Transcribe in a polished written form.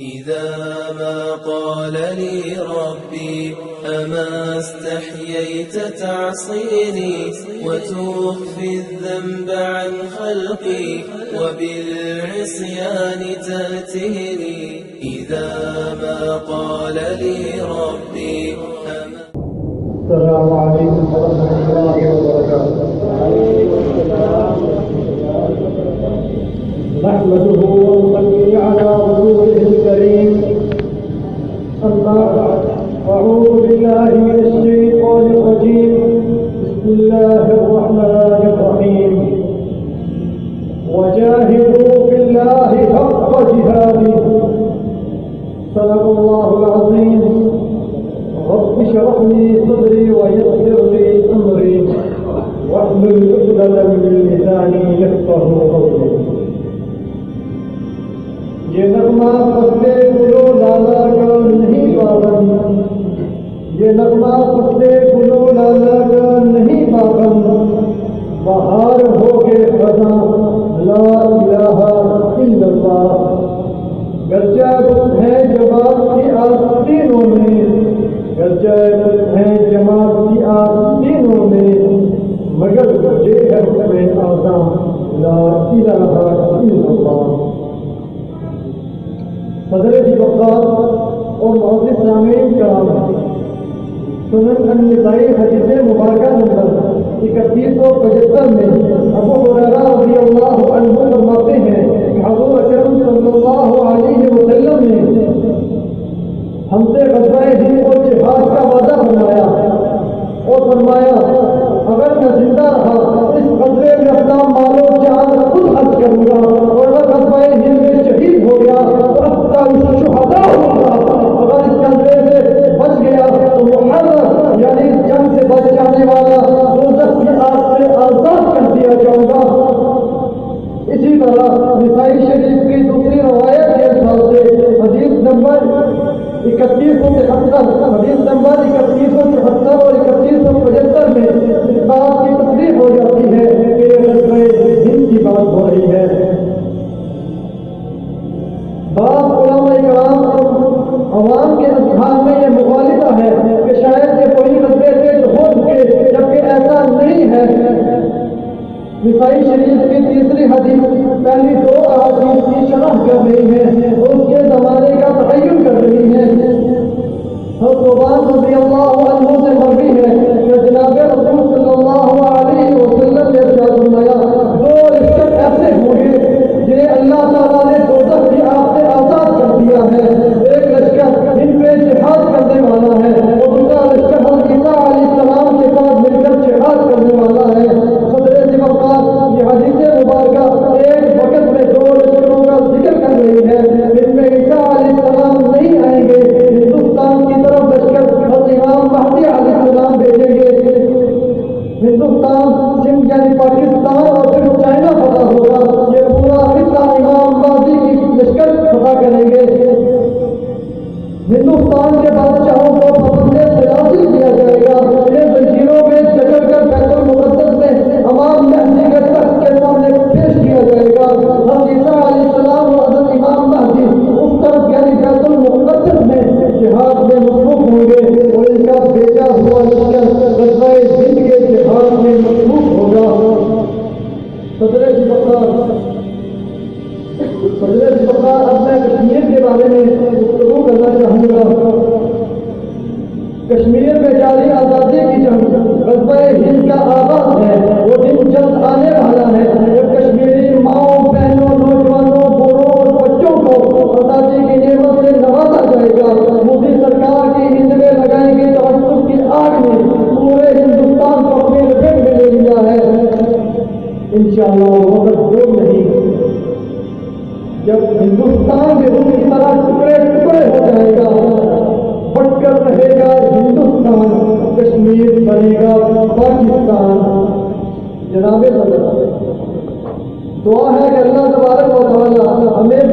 إذا ما قال لي ربي أما استحييت تعصيني وتخفي الذنب عن خلقي وبالعصيان تأتيني إذا ما قال لي ربي أما. السلام عليكم ورحمة الله وبركاته. نحمده ونصلي على رسوله الكريم. أما بعد، أعوذ بالله من الشيطان الرجيم. بسم الله الرحمن الرحيم. وجاهدوا في الله حق جهاده. صدق الله العظيم. رب اشرح لي صدري ويسر لي أمري واحلل عقدة من لساني يفقهوا قولي. یہ نغمہ پستے گلو لالا کا نہیں پابند، یہ نغمہ پستے گلو لالا کا نہیں پابند، بہار ہو کے خزاں لا الہ الا اللہ. گرچہ گل ہے جماعت کی آستینوں میں، گرچہ گل ہے جماعت کی آستینوں میں، مگر مجھے ہے میں آزاں لا الہ الا اللہ. حضرت وقار اور معزز سامعین کرام، سنن النسائی حدیث مبارکہ نمبر 3175 میں ابو ہریرہ رضی اللہ عنہ فرماتے ہیں کہ حضور اکرم صلی اللہ علیہ وسلم نے ہم سے غزوہ ہند اور جہاد کا وعدہ فرمایا اور فرمایا اگر میں زندہ رہا اس غزوے میں اپنا مال و جان خود خرچ کروں گا، اور اگر غزوہ ہند میں شہید ہو گیا تو شہداء ہوگا. اگر اس غزوے سے بچ گیا تو محرر یعنی جنگ سے بچ جانے والا دوزخ کی آگ سے آزاد کر دیا جاؤں گا. اسی طرح نسائی شریف کی دوسری روایت کے حساب سے حدیث نمبر 3173 حدیث نمبر 3173 اور 3175 میں اس بات کی تصریح ہو جاتی ہے کہ یہ غزوہ ہند کی بات ہو رہی ہے. بعض علماء کرام عوام کے اذہان میں یہ مغالطہ ہے کہ شاید یہ کوئی غزوے سے ہو چکے، جبکہ ایسا نہیں ہے. نسائی شریف کی تیسری حدیث پہلی دو احادیث کی شرح کر رہی ہے اور اس کے زمانے کا تعین کر رہی ہے. حضرت رضی اللہ عنہ سے مروی ہے کہ جناب رسول صلی اللہ علیہ وسلم نے ارشاد فرمایا دو لشکر ایسے ہوں گے جنہیں اللہ تعالیٰ نے دوزخ کی آگ سے آزاد کر دیا ہے. ایک لشکر جن پہ جہاد کرنے والا ہے اور دوسرا لشکر حضرت عیسیٰ علیہ السلام کے ساتھ مل کر جہاد کرنے والا ہے. یہ حدیث مبارکہ ایک وقت میں دو لشکروں کا ذکر کر رہی ہے. ان میں عیسیٰ علیہ السلام نہیں آئیں گے، ہندوستان کی طرف لشکر حضرت امام مہدی علیہ السلام بھیجیں گے. ہندوستان چین یعنی پاکستان اور پھر چائنا فتح ہوگا. یہ پورا خطہ امام مہدی کی لشکر فتح کریں گے. ہندوستان کے بادشاہوں کو پابند سیاسی کیا جائے گا. انہیں زنجیروں میں جکڑ کر بیت المقدس میں امام مہدی کے تخت کے سامنے پیش کیا جائے گا. حضرت عیسیٰ علیہ السلام اور حضرت امام مہدی اس طرف یعنی بیت المقدس میں جہاد میں مصروف ہوں گے اور ان کا بھیجا ہوا لشکر غزوہ ہند کے جہاد میں مصروف ہوگا. صدر بقار اب میں کشمیر کے بارے میں گفتگو کرنا چاہوں گا. کشمیر میں جاری آزادی کی جنگ غزوہ ہند کا آغاز ہے. وہ دن جلد آنے والا ہے جب کشمیری ماؤں بہنوں نوجوانوں بوڑھوں اور بچوں کو آزادی کی نعمت سے نوازا جائے گا. مودی سرکار کی ہندویں لگائیں گے تعصب کی آگ نے پورے ہندوستان کو اپنی لپیٹ میں لے لیا ہے. انشاءاللہ وہ وقت دور نہیں جب ہندوستان بھی اسی طرح ٹکڑے ٹکڑے ہو جائے گا. بٹ کر رہے گا ہندوستان، کشمیر بنے گا پاکستان. جناب صدر، دعا ہے کہ اللہ تبارک و تعالیٰ ہمیں